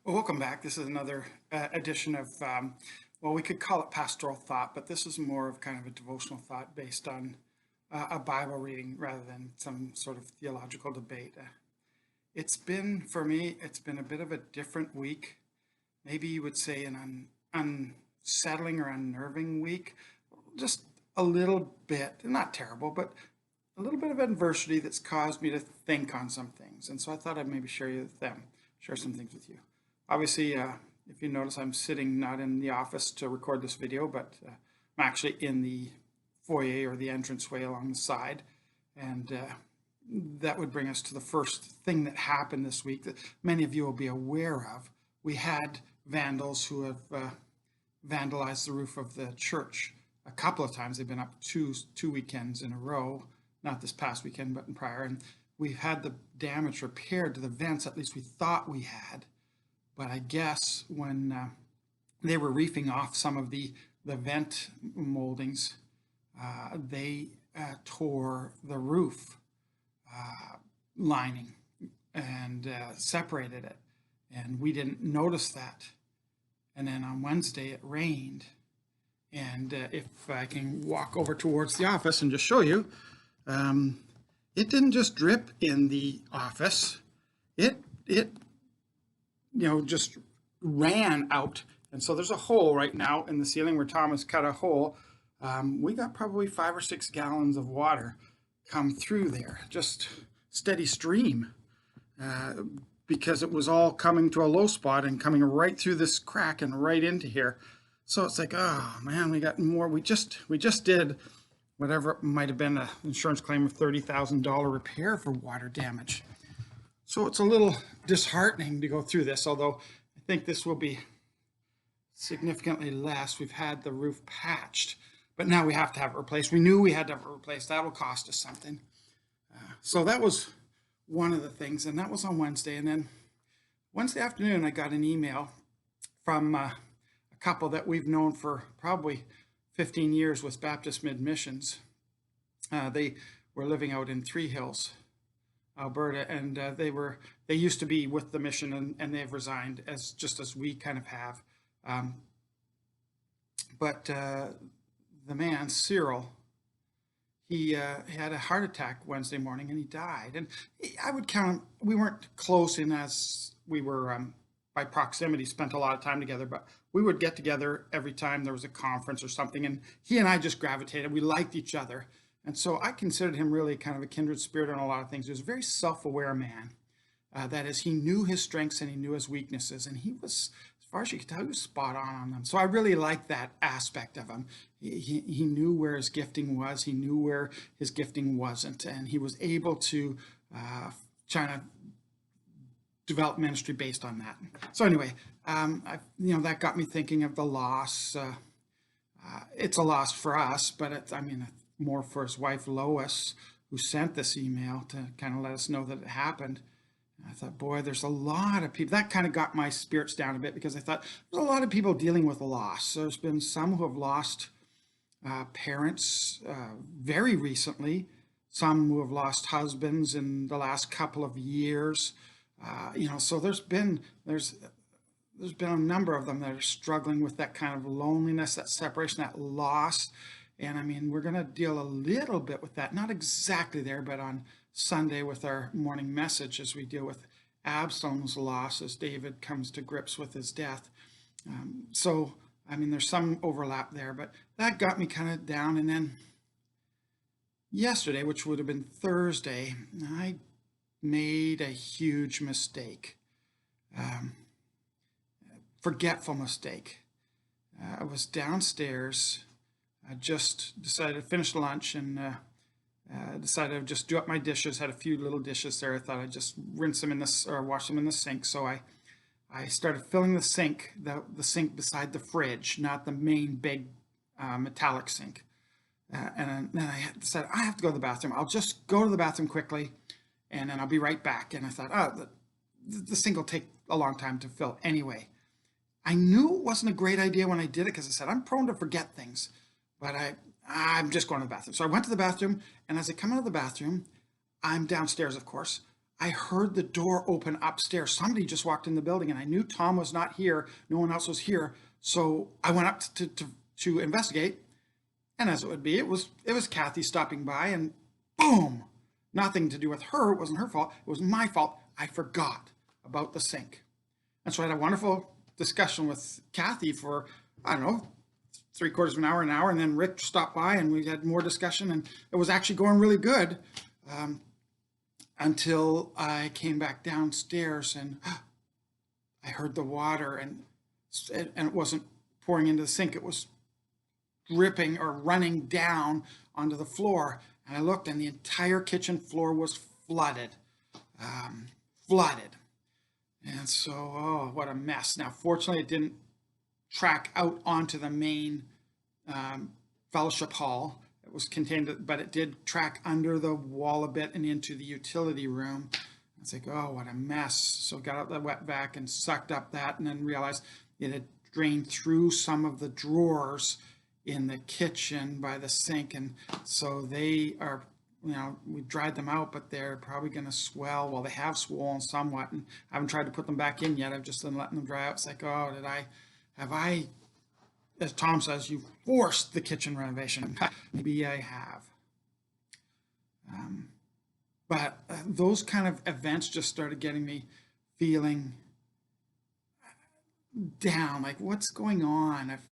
Well, welcome back. This is another edition of, well, we could call it pastoral thought, but this is more of kind of a devotional thought based on a Bible reading rather than some sort of theological debate. It's been, for me, it's been a bit of a different week. Maybe you would say an unsettling or unnerving week. Just a little bit, not terrible, but a little bit of adversity that's caused me to think on some things. And so I thought I'd maybe share some things with you. Obviously, if you notice, I'm sitting not in the office to record this video, but I'm actually in the foyer or the entranceway along the side. And that would bring us to the first thing that happened this week that many of you will be aware of. We had vandals who have vandalized the roof of the church a couple of times. They've been up two weekends in a row, not this past weekend, but in prior. And we've had the damage repaired to the vents, at least we thought we had. But I guess when they were reefing off some of the vent moldings, they tore the roof lining and separated it. And we didn't notice that. And then on Wednesday it rained. And if I can walk over towards the office and just show you, it didn't just drip in the office. It just ran out. And so there's a hole right now in the ceiling where Thomas cut a hole. We got probably 5 or 6 gallons of water come through there, just steady stream, because it was all coming to a low spot and coming right through this crack and right into here. So it's like, oh man, we got more. We just did whatever it might have been, an insurance claim of $30,000 repair for water damage. So it's a little disheartening to go through this, although I think this will be significantly less. We've had the roof patched, but now we have to have it replaced. We knew we had to have it replaced. That will cost us something. So that was one of the things, and that was on Wednesday. And then Wednesday afternoon, I got an email from a couple that we've known for probably 15 years with Baptist Mid Missions. They were living out in Three Hills, Alberta, and they used to be with the mission, and they've resigned just as we kind of have. But the man, Cyril, he had a heart attack Wednesday morning and he died. And I would count him, we weren't close in as we were by proximity, spent a lot of time together, but we would get together every time there was a conference or something, and he and I just gravitated. We liked each other. And so I considered him really kind of a kindred spirit on a lot of things. He was a very self-aware man. That is, he knew his strengths and he knew his weaknesses, and he was, as far as you could tell, he was spot on them. So I really liked that aspect of him. He knew where his gifting was, he knew where his gifting wasn't, and he was able to try to develop ministry based on that. So anyway, that got me thinking of the loss. It's a loss for us, but it's more for his wife Lois, who sent this email to kind of let us know that it happened. And I thought, boy, there's a lot of people. That kind of got my spirits down a bit, because I thought there's a lot of people dealing with loss. There's been some who have lost parents very recently, some who have lost husbands in the last couple of years. So there's been a number of them that are struggling with that kind of loneliness, that separation, that loss. And we're going to deal a little bit with that, not exactly there, but on Sunday with our morning message, as we deal with Absalom's loss as David comes to grips with his death. There's some overlap there, but that got me kind of down. And then yesterday, which would have been Thursday, I made a huge mistake, forgetful mistake. I was downstairs. I just decided to finish lunch and decided to just do up my dishes. Had a few little dishes there. I thought I'd just rinse them or wash them in the sink. So I started filling the sink, the sink beside the fridge, not the main big metallic sink. And then I decided I have to go to the bathroom. I'll just go to the bathroom quickly, and then I'll be right back. And I thought, the sink will take a long time to fill anyway. I knew it wasn't a great idea when I did it, because I said I'm prone to forget things. But I'm just going to the bathroom. So I went to the bathroom, and as I come out of the bathroom, I'm downstairs, of course. I heard the door open upstairs. Somebody just walked in the building, and I knew Tom was not here. No one else was here. So I went up to investigate. And as it would be, it was Kathy stopping by, and boom, nothing to do with her. It wasn't her fault. It was my fault. I forgot about the sink. And so I had a wonderful discussion with Kathy for, I don't know, 3/4 of an hour, and then Rick stopped by and we had more discussion, and it was actually going really good until I came back downstairs and I heard the water, and it wasn't pouring into the sink. It was dripping or running down onto the floor. And I looked, and the entire kitchen floor was flooded. Flooded. And so, oh, what a mess. Now, fortunately, it didn't track out onto the main fellowship hall. It was contained, but it did track under the wall a bit and into the utility room. It's like, oh, what a mess. So got out the wet vac and sucked up that, and then realized it had drained through some of the drawers in the kitchen by the sink. And so they are, we dried them out, but they're probably going to swell. Well, they have swollen somewhat, and I haven't tried to put them back in yet. I've just been letting them dry out. It's like, oh, have I, as Tom says, you forced the kitchen renovation. Maybe I have. But those kind of events just started getting me feeling down, like what's going on? I've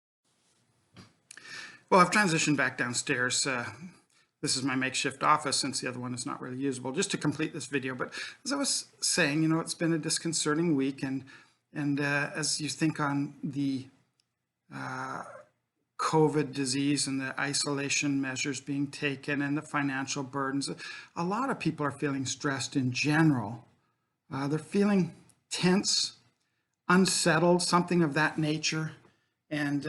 transitioned back downstairs. This is my makeshift office since the other one is not really usable, just to complete this video. But as I was saying, it's been a disconcerting week, and as you think on the COVID disease and the isolation measures being taken and the financial burdens, a lot of people are feeling stressed in general. They're feeling tense, unsettled, something of that nature, and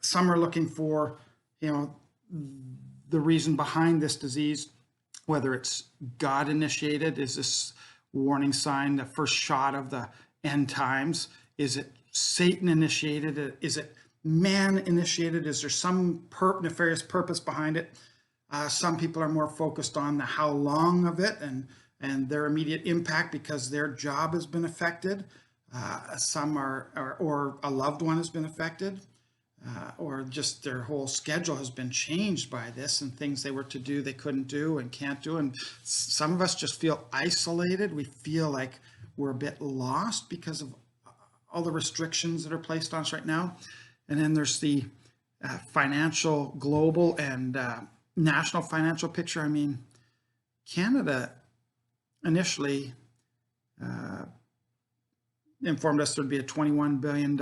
some are looking for, the reason behind this disease, whether it's God initiated, is this warning sign the first shot of the end times? Is it Satan initiated? Is it man initiated? Is there some nefarious purpose behind it? Some people are more focused on the how long of it and their immediate impact because their job has been affected. Some or a loved one has been affected. Or just their whole schedule has been changed by this, and things they were to do they couldn't do and can't do. And some of us just feel isolated. We feel like we're a bit lost because of all the restrictions that are placed on us right now. And then there's the financial, global, and national financial picture. I mean, Canada initially informed us there'd be a $21 billion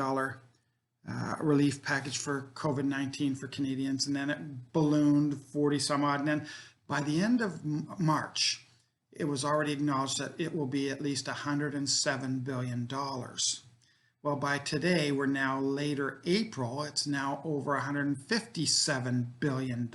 relief package for COVID-19 for Canadians, and then it ballooned 40 some odd, and then by the end of March it was already acknowledged that it will be at least $107 billion. Well, by today, we're now later April, it's now over $157 billion.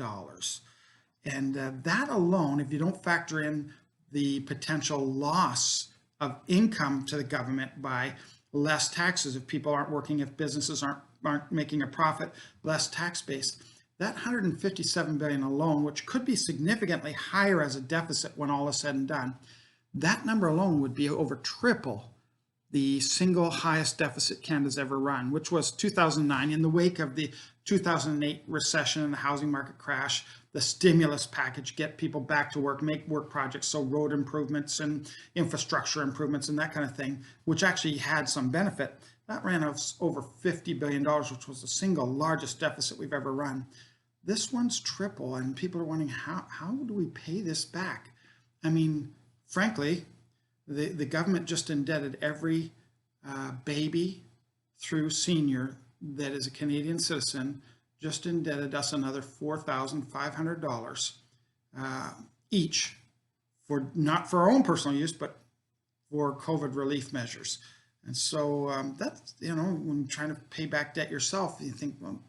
And that alone, if you don't factor in the potential loss of income to the government by less taxes, if people aren't working, if businesses aren't making a profit, less tax base, that $157 billion alone, which could be significantly higher as a deficit when all is said and done, that number alone would be over triple the single highest deficit Canada's ever run, which was 2009, in the wake of the 2008 recession and the housing market crash. The stimulus package, get people back to work, make work projects, so road improvements and infrastructure improvements and that kind of thing, which actually had some benefit. That ran us over $50 billion, which was the single largest deficit we've ever run. This one's triple, and people are wondering, how do we pay this back? I mean, frankly, the government just indebted every baby through senior that is a Canadian citizen, just indebted us another $4,500 each, for not for our own personal use, but for COVID relief measures. And so that's, when trying to pay back debt yourself, you think, well,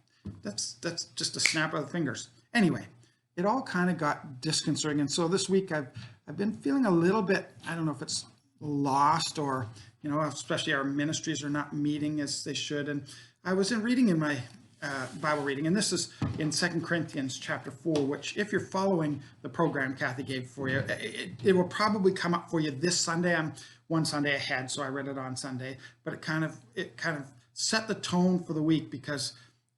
that's just a snap of the fingers. Anyway, it all kind of got disconcerting. And so this week I've been feeling a little bit, I don't know if it's lost or, especially our ministries are not meeting as they should. And I was reading in my Bible reading, and this is in 2 Corinthians chapter 4, which if you're following the program Kathy gave for you, it will probably come up for you this Sunday. I'm one Sunday ahead, so I read it on Sunday, but it kind of set the tone for the week, because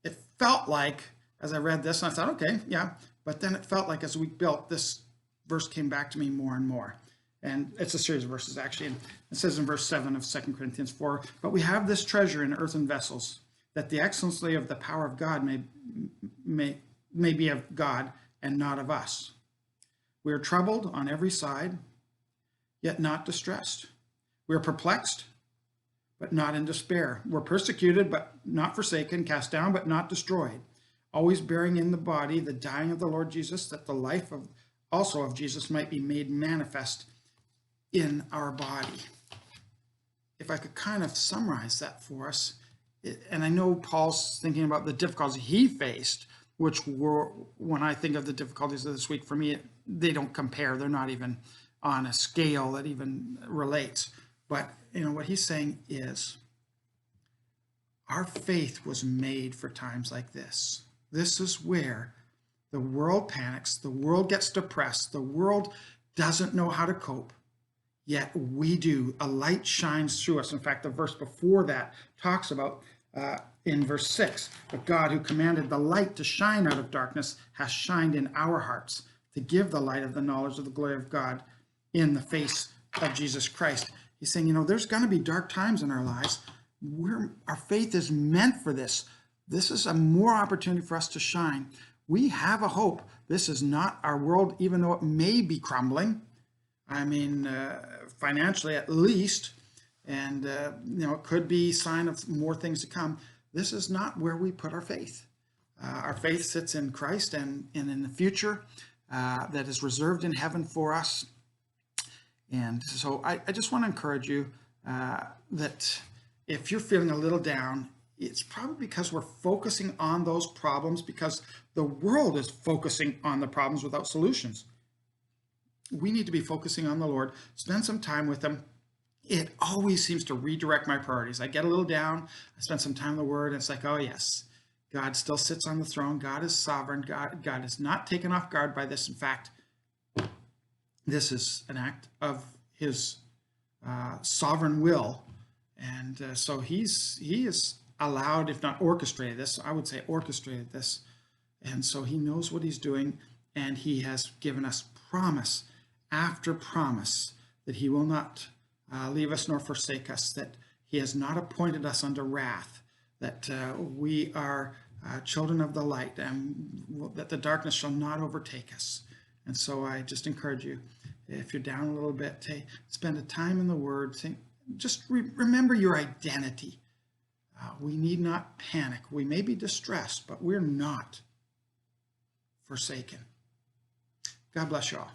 it felt like, as I read this, and I thought, okay, yeah, but then it felt like as the week built, this verse came back to me more and more. And it's a series of verses, actually. And it says in verse 7 of 2 Corinthians 4, but we have this treasure in earthen vessels, that the excellency of the power of God may be of God and not of us. We are troubled on every side, yet not distressed. We are perplexed, but not in despair. We're persecuted, but not forsaken, cast down, but not destroyed. Always bearing in the body the dying of the Lord Jesus, that the life also of Jesus might be made manifest in our body. If I could kind of summarize that for us, and I know Paul's thinking about the difficulties he faced, which were, when I think of the difficulties of this week, for me, they don't compare. They're not even on a scale that even relates. But what he's saying is, our faith was made for times like this. This is where the world panics, the world gets depressed, the world doesn't know how to cope. Yet we do. A light shines through us. In fact, the verse before that talks about, in verse 6, but God, who commanded the light to shine out of darkness, has shined in our hearts to give the light of the knowledge of the glory of God in the face of Jesus Christ. He's saying, there's going to be dark times in our lives. Our faith is meant for this. This is a more opportunity for us to shine. We have a hope. This is not our world, even though it may be crumbling. I mean, financially at least, and it could be a sign of more things to come. This is not where we put our faith. Our faith sits in Christ and in the future that is reserved in heaven for us. And so I just want to encourage you that if you're feeling a little down, it's probably because we're focusing on those problems, because the world is focusing on the problems without solutions. We need to be focusing on the Lord, spend some time with him. It always seems to redirect my priorities. I get a little down, I spend some time in the Word, and it's like, oh yes, God still sits on the throne. God is sovereign. God is not taken off guard by this. In fact, this is an act of his sovereign will. And so he is allowed, if not orchestrated this, I would say orchestrated this. And so he knows what he's doing, and he has given us promise after promise that he will not leave us nor forsake us, that he has not appointed us unto wrath, that we are children of the light, and that the darkness shall not overtake us. And so I just encourage you, if you're down a little bit, to spend a time in the Word. Just remember your identity. We need not panic. We may be distressed, but we're not forsaken. God bless you all.